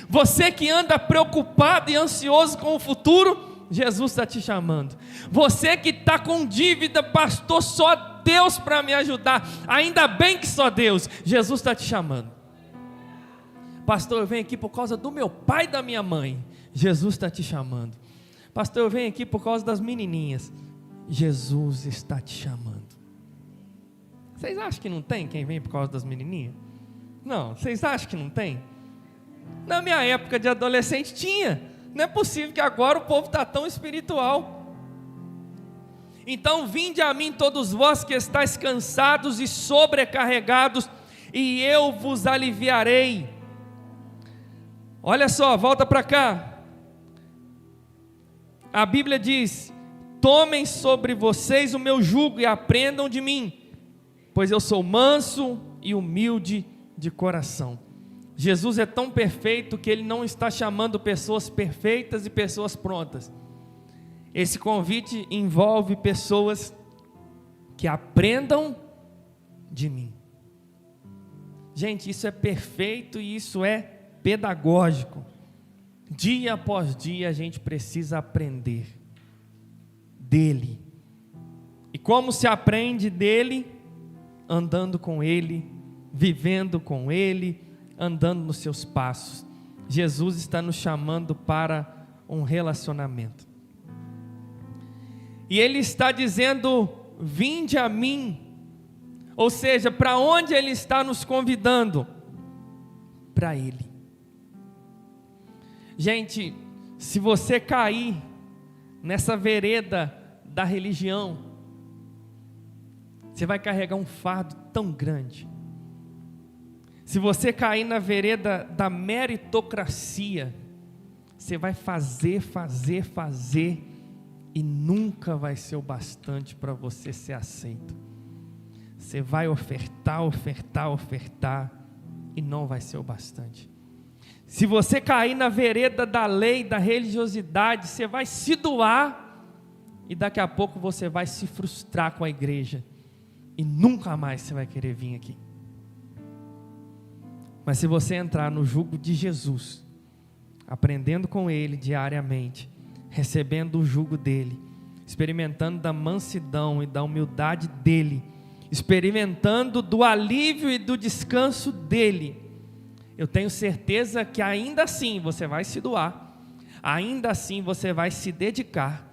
Você que anda preocupado e ansioso com o futuro, Jesus está te chamando. Você que está com dívida, pastor, só Deus para me ajudar, ainda bem que só Deus, Jesus está te chamando. Pastor, eu venho aqui por causa do meu pai e da minha mãe, Jesus está te chamando. Pastor, eu venho aqui por causa das menininhas, Jesus está te chamando. Vocês acham que não tem quem vem por causa das menininhas? Não, vocês acham que não tem? Na minha época de adolescente tinha. Não é possível que agora o povo está tão espiritual. Então vinde a mim todos vós que estáis cansados e sobrecarregados, e eu vos aliviarei. Olha só, volta para cá. A Bíblia diz: tomem sobre vocês o meu jugo e aprendam de mim, pois eu sou manso e humilde de coração. Jesus é tão perfeito que Ele não está chamando pessoas perfeitas e pessoas prontas. Esse convite envolve pessoas que aprendam de mim. Gente, isso é perfeito e isso é pedagógico. Dia após dia a gente precisa aprender dEle. E como se aprende dEle? Andando com Ele, vivendo com Ele, andando nos seus passos. Jesus está nos chamando para um relacionamento. E Ele está dizendo: vinde a mim. Ou seja, para onde Ele está nos convidando? Para Ele. Gente, se você cair nessa vereda da religião, você vai carregar um fardo tão grande. Se você cair na vereda da meritocracia, você vai fazer e nunca vai ser o bastante para você ser aceito. Você vai ofertar e não vai ser o bastante. Se você cair na vereda da lei, da religiosidade, você vai se doar e daqui a pouco você vai se frustrar com a igreja e nunca mais você vai querer vir aqui. Mas se você entrar no jugo de Jesus, aprendendo com Ele diariamente, recebendo o jugo dEle, experimentando da mansidão e da humildade dEle, experimentando do alívio e do descanso dEle, eu tenho certeza que ainda assim você vai se doar, ainda assim você vai se dedicar,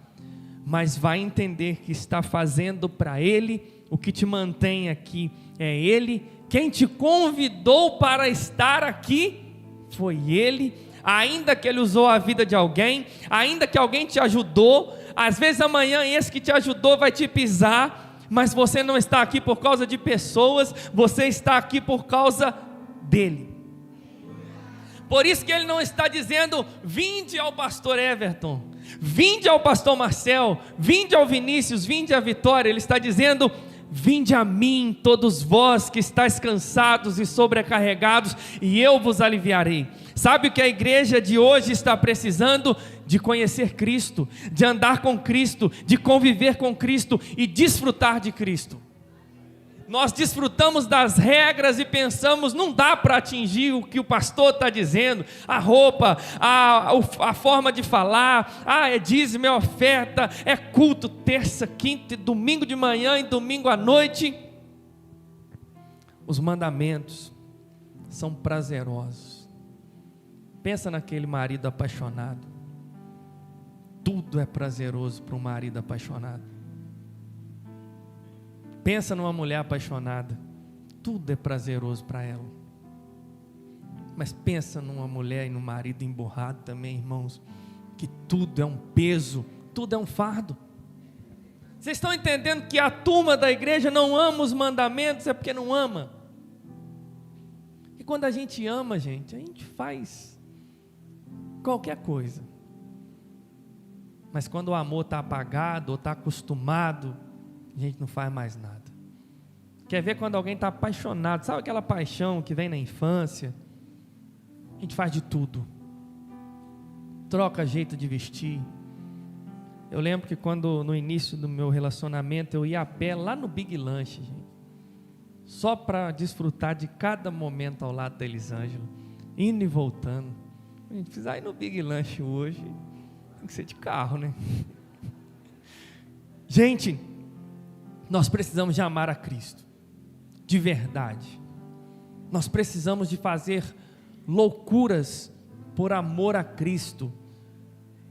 mas vai entender que está fazendo para Ele. O que te mantém aqui é Ele. Quem te convidou para estar aqui foi Ele. Ainda que Ele usou a vida de alguém, ainda que alguém te ajudou, às vezes amanhã esse que te ajudou vai te pisar, mas você não está aqui por causa de pessoas, você está aqui por causa dEle. Por isso que Ele não está dizendo: vinde ao pastor Everton, vinde ao pastor Marcel, vinde ao Vinícius, vinde à Vitória. Ele está dizendo: vinde a mim, todos vós que estáis cansados e sobrecarregados, e eu vos aliviarei. Sabe o que a igreja de hoje está precisando? De conhecer Cristo, de andar com Cristo, de conviver com Cristo e desfrutar de Cristo. Nós desfrutamos das regras e pensamos: não dá para atingir o que o pastor está dizendo, a roupa, a forma de falar, é dízimo, é oferta, é culto, terça, quinta, domingo de manhã e domingo à noite. Os mandamentos são prazerosos. Pensa naquele marido apaixonado. Tudo é prazeroso para um marido apaixonado. Pensa numa mulher apaixonada, tudo é prazeroso para ela. Mas pensa numa mulher e num marido emburrado também, irmãos, que tudo é um peso, tudo é um fardo. Vocês estão entendendo que a turma da igreja não ama os mandamentos, é porque não ama. E quando a gente ama, gente, a gente faz qualquer coisa. Mas quando o amor está apagado ou está acostumado, a gente não faz mais nada. Quer ver quando alguém está apaixonado? Sabe aquela paixão que vem na infância? A gente faz de tudo. Troca jeito de vestir. Eu lembro que quando no início do meu relacionamento eu ia a pé lá no Big Lanche, gente, só para desfrutar de cada momento ao lado da Elisângela, indo e voltando. A gente precisa ir no Big Lanche hoje, tem que ser de carro, né? Gente, nós precisamos de amar a Cristo, de verdade. Nós precisamos de fazer loucuras por amor a Cristo.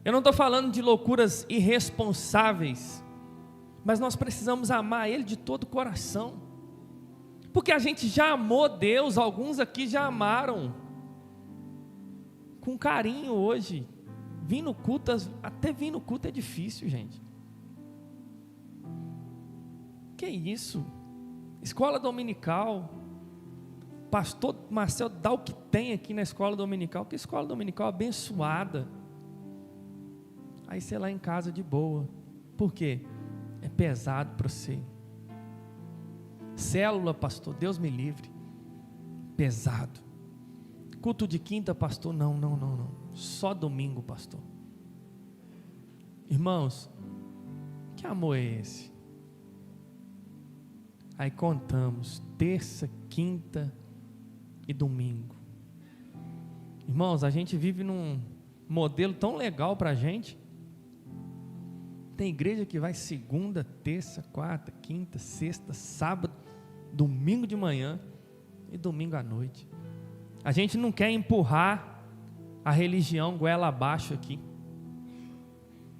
Eu não estou falando de loucuras irresponsáveis, mas nós precisamos amar Ele de todo o coração, porque a gente já amou Deus, alguns aqui já amaram, com carinho hoje. Vir no culto, até vir no culto é difícil, gente. Que isso? Escola dominical, pastor Marcel dá o que tem aqui na escola dominical, que escola dominical abençoada. Aí você lá em casa de boa. Por quê? É pesado para você. Célula, pastor, Deus me livre, pesado. Culto de quinta, pastor, não, só domingo, pastor. Irmãos, que amor é esse? Aí contamos terça, quinta e domingo. Irmãos, a gente vive num modelo tão legal para a gente. Tem igreja que vai segunda, terça, quarta, quinta, sexta, sábado, domingo de manhã e domingo à noite. A gente não quer empurrar a religião goela abaixo aqui,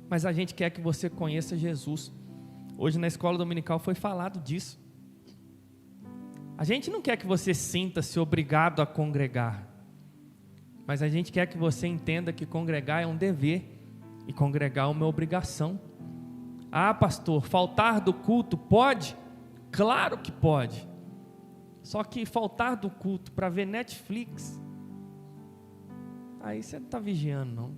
mas a gente quer que você conheça Jesus. Hoje na escola dominical foi falado disso. A gente não quer que você sinta-se obrigado a congregar, mas a gente quer que você entenda que congregar é um dever e congregar é uma obrigação. Ah, pastor, faltar do culto pode? Claro que pode. Só que faltar do culto para ver Netflix, aí você não está vigiando, não.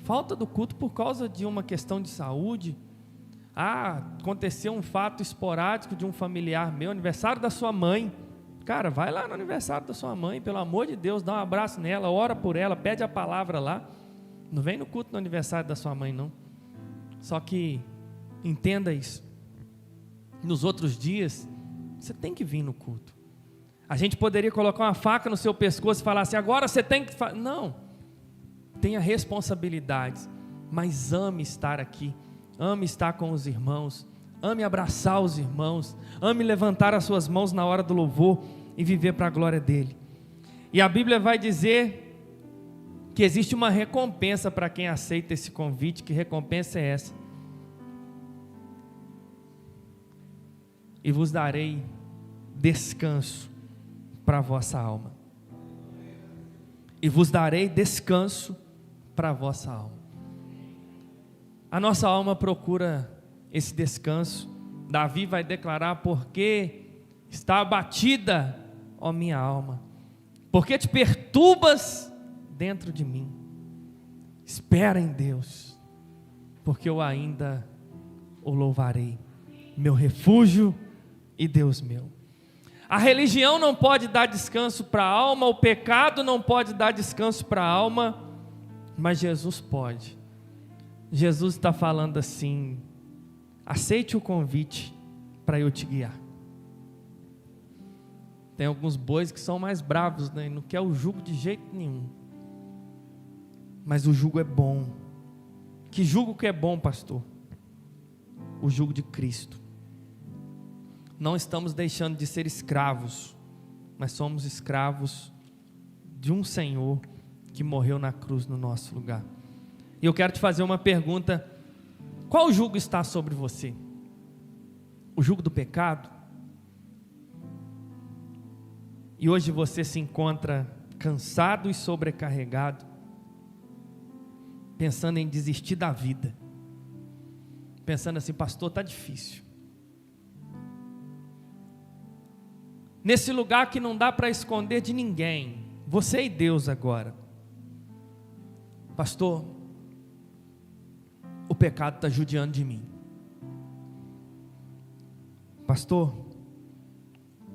Falta do culto por causa de uma questão de saúde. Aconteceu um fato esporádico de um familiar meu, aniversário da sua mãe. Cara, vai lá no aniversário da sua mãe, pelo amor de Deus, dá um abraço nela, ora por ela, pede a palavra lá. Não vem no culto no aniversário da sua mãe, não. Só que entenda isso. Nos outros dias, você tem que vir no culto. A gente poderia colocar uma faca no seu pescoço e falar assim: agora você tem que... Não. Tenha responsabilidades, mas ame estar aqui. Ame estar com os irmãos. Ame abraçar os irmãos. Ame levantar as suas mãos na hora do louvor e viver para a glória dele. E a Bíblia vai dizer que existe uma recompensa para quem aceita esse convite. Que recompensa é essa? E vos darei descanso para a vossa alma. E vos darei descanso para a vossa alma. A nossa alma procura esse descanso. Davi vai declarar: porque está abatida, ó minha alma, porque te perturbas dentro de mim. Espera em Deus, porque eu ainda o louvarei, meu refúgio e Deus meu. A religião não pode dar descanso para a alma, o pecado não pode dar descanso para a alma, mas Jesus pode. Jesus está falando assim: aceite o convite para eu te guiar. Tem alguns bois que são mais bravos, né? Não quer o jugo de jeito nenhum, mas o jugo é bom. Que jugo que é bom, pastor? O jugo de Cristo. Não estamos deixando de ser escravos, mas somos escravos de um Senhor que morreu na cruz no nosso lugar. E eu quero te fazer uma pergunta: qual jugo está sobre você? O jugo do pecado? E hoje você se encontra cansado e sobrecarregado, pensando em desistir da vida, pensando assim: pastor, está difícil. Nesse lugar que não dá para esconder de ninguém, você e Deus agora. Pastor, o pecado está judiando de mim. Pastor,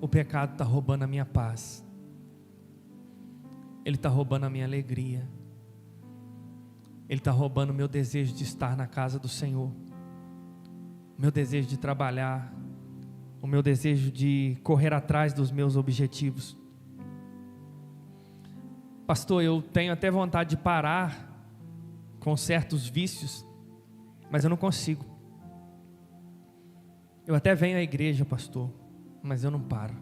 o pecado está roubando a minha paz. Ele está roubando a minha alegria. Ele está roubando o meu desejo de estar na casa do Senhor, o meu desejo de trabalhar, o meu desejo de correr atrás dos meus objetivos. Pastor, eu tenho até vontade de parar com certos vícios, mas eu não consigo. Eu até venho à igreja, pastor, mas eu não paro.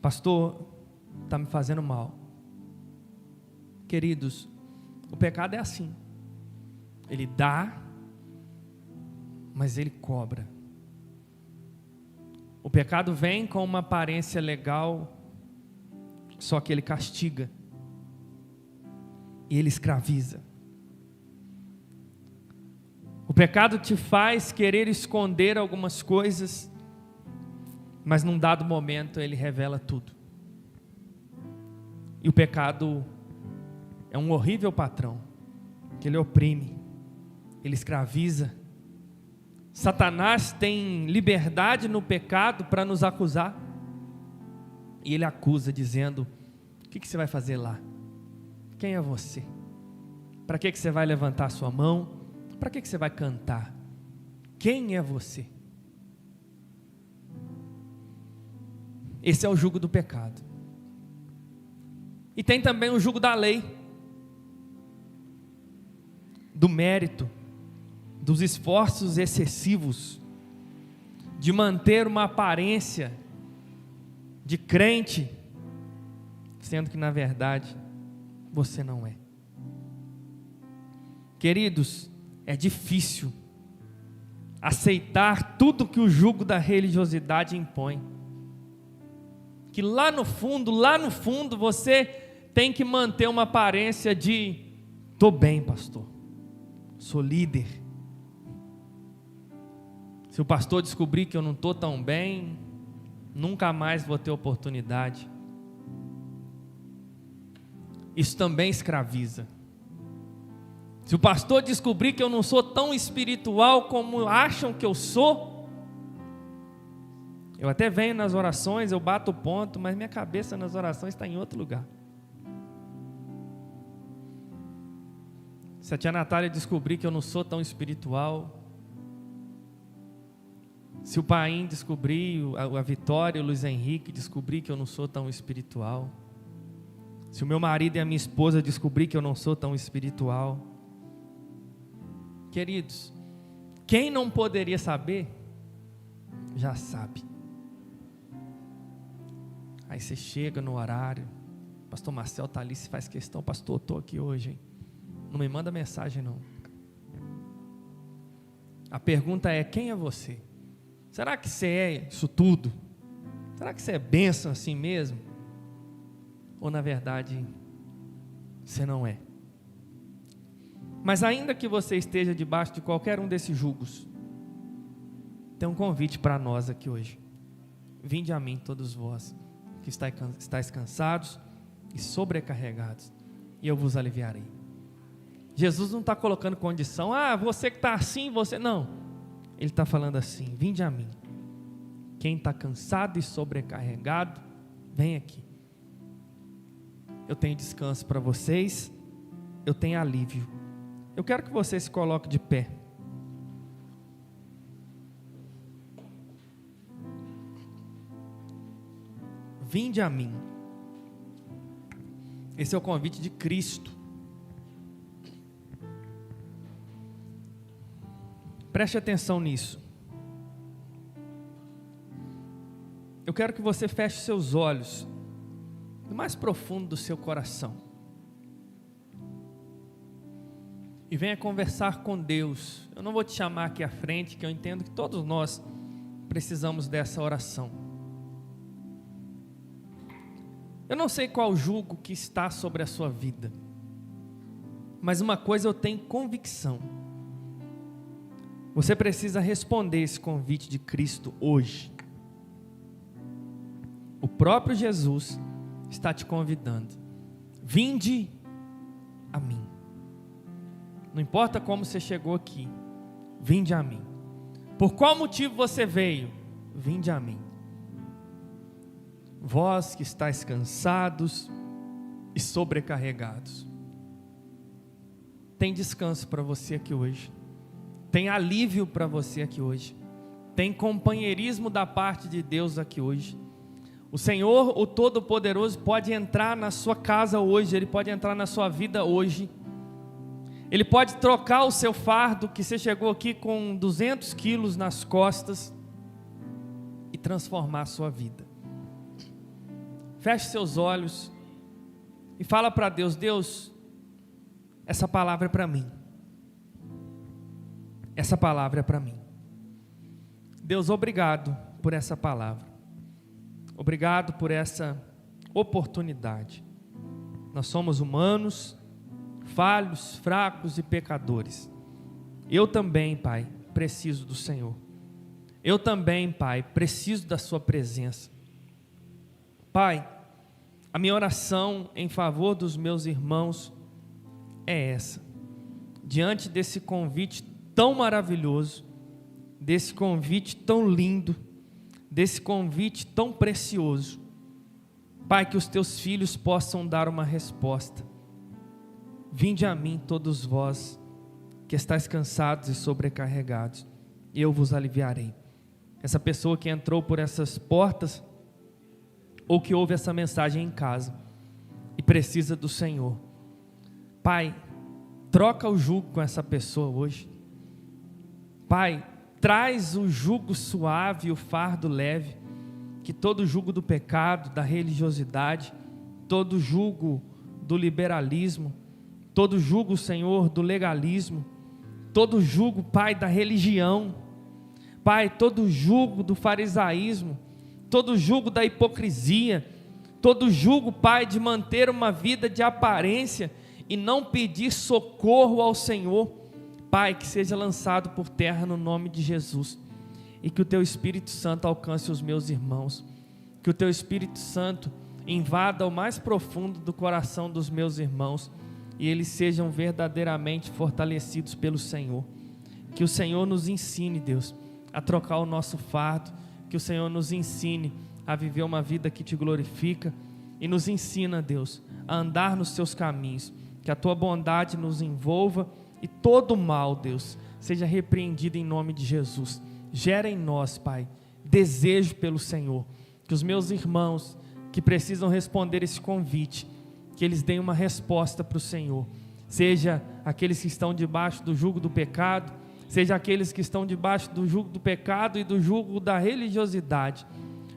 Pastor, está me fazendo mal. Queridos, o pecado é assim. Ele dá, mas ele cobra. O pecado vem com uma aparência legal, só que ele castiga. E ele escraviza. O pecado te faz querer esconder algumas coisas, mas num dado momento ele revela tudo. E o pecado é um horrível patrão, que ele oprime, ele escraviza. Satanás tem liberdade no pecado para nos acusar, e ele acusa dizendo: o que você vai fazer lá? Quem é você? Para que você vai levantar a sua mão? Para que você vai cantar? Quem é você? Esse é o jugo do pecado. E tem também o jugo da lei, do mérito, dos esforços excessivos, de manter uma aparência de crente, sendo que na verdade você não é. Queridos, é difícil aceitar tudo que o jugo da religiosidade impõe, que lá no fundo você tem que manter uma aparência de: estou bem, pastor, sou líder. Se o pastor descobrir que eu não estou tão bem, nunca mais vou ter oportunidade. Isso também escraviza. Se o pastor descobrir que eu não sou tão espiritual como acham que eu sou, eu até venho nas orações, eu bato o ponto, mas minha cabeça nas orações está em outro lugar. Se a tia Natália descobrir que eu não sou tão espiritual, se o Paim descobrir, a Vitória e o Luiz Henrique descobrir que eu não sou tão espiritual, se o meu marido e a minha esposa descobrir que eu não sou tão espiritual, queridos, quem não poderia saber, já sabe. Aí você chega no horário, Pastor Marcel está ali, se faz questão, pastor, estou aqui hoje, hein? Não me manda mensagem não. A pergunta é, quem é você? Será que você é isso tudo? Será que você é bênção assim mesmo? Ou na verdade, você não é? Mas ainda que você esteja debaixo de qualquer um desses julgos, tem um convite para nós aqui hoje. Vinde a mim todos vós, que estáis cansados e sobrecarregados, e eu vos aliviarei. Jesus não está colocando condição, você que está assim, você não. Ele está falando assim, vinde a mim. Quem está cansado e sobrecarregado, vem aqui. Eu tenho descanso para vocês, eu tenho alívio. Eu quero que você se coloque de pé. Vinde a mim. Esse é o convite de Cristo. Preste atenção nisso. Eu quero que você feche seus olhos no mais profundo do seu coração e venha conversar com Deus. Eu não vou te chamar aqui à frente, que eu entendo que todos nós precisamos dessa oração. Eu não sei qual jugo que está sobre a sua vida, mas uma coisa eu tenho convicção: você precisa responder esse convite de Cristo hoje. O próprio Jesus está te convidando. Vinde a mim. Não importa como você chegou aqui, vinde a mim. Por qual motivo você veio? Vinde a mim. Vós que estáis cansados e sobrecarregados. Tem descanso para você aqui hoje. Tem alívio para você aqui hoje. Tem companheirismo da parte de Deus aqui hoje. O Senhor, o Todo-Poderoso, pode entrar na sua casa hoje. Ele pode entrar na sua vida hoje. Ele pode trocar o seu fardo, que você chegou aqui com 200 quilos nas costas, e transformar a sua vida. Feche seus olhos e fala para Deus: Deus, essa palavra é para mim. Essa palavra é para mim. Deus, obrigado por essa palavra. Obrigado por essa oportunidade. Nós somos humanos, falhos, fracos e pecadores. Eu também, Pai, preciso do Senhor. Eu também, Pai, preciso da sua presença. Pai, a minha oração em favor dos meus irmãos é essa. Diante desse convite tão maravilhoso, desse convite tão lindo, desse convite tão precioso, Pai, que os teus filhos possam dar uma resposta. Vinde a mim todos vós que estáis cansados e sobrecarregados, e eu vos aliviarei. Essa pessoa que entrou por essas portas, ou que ouve essa mensagem em casa e precisa do Senhor, Pai, troca o jugo com essa pessoa hoje. Pai, traz o jugo suave e o fardo leve, que todo jugo do pecado, da religiosidade, todo jugo do liberalismo, todo jugo, Senhor, do legalismo, todo jugo, Pai, da religião, Pai, todo jugo do farisaísmo, todo jugo da hipocrisia, todo jugo, Pai, de manter uma vida de aparência e não pedir socorro ao Senhor, Pai, que seja lançado por terra no nome de Jesus, e que o Teu Espírito Santo alcance os meus irmãos, que o Teu Espírito Santo invada o mais profundo do coração dos meus irmãos, e eles sejam verdadeiramente fortalecidos pelo Senhor. Que o Senhor nos ensine, Deus, a trocar o nosso fardo, que o Senhor nos ensine a viver uma vida que Te glorifica, e nos ensina, Deus, a andar nos Teus caminhos, que a Tua bondade nos envolva, e todo mal, Deus, seja repreendido em nome de Jesus. Gera em nós, Pai, desejo pelo Senhor, que os meus irmãos que precisam responder esse convite, que eles deem uma resposta para o Senhor, seja aqueles que estão debaixo do jugo do pecado, seja aqueles que estão debaixo do jugo do pecado e do jugo da religiosidade,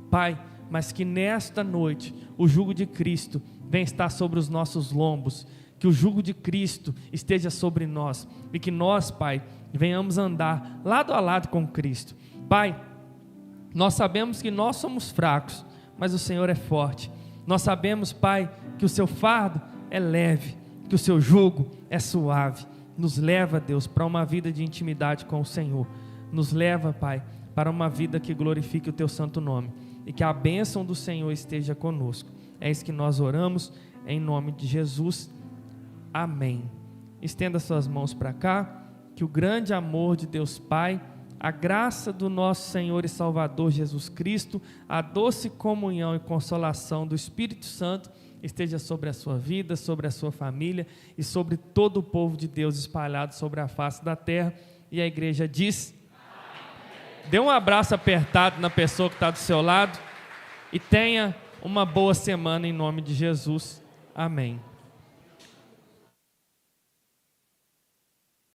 Pai, mas que nesta noite o jugo de Cristo venha estar sobre os nossos lombos, que o jugo de Cristo esteja sobre nós e que nós, Pai, venhamos andar lado a lado com Cristo. Pai, nós sabemos que nós somos fracos, mas o Senhor é forte. Nós sabemos, Pai, que o seu fardo é leve, que o seu jugo é suave. Nos leva, Deus, para uma vida de intimidade com o Senhor. Nos leva, Pai, para uma vida que glorifique o teu santo nome e que a bênção do Senhor esteja conosco. É isso que nós oramos em nome de Jesus. Amém. Estenda suas mãos para cá, que o grande amor de Deus Pai, a graça do nosso Senhor e Salvador Jesus Cristo, a doce comunhão e consolação do Espírito Santo esteja sobre a sua vida, sobre a sua família e sobre todo o povo de Deus espalhado sobre a face da terra. E a igreja diz: dê um abraço apertado na pessoa que está do seu lado e tenha uma boa semana em nome de Jesus. Amém.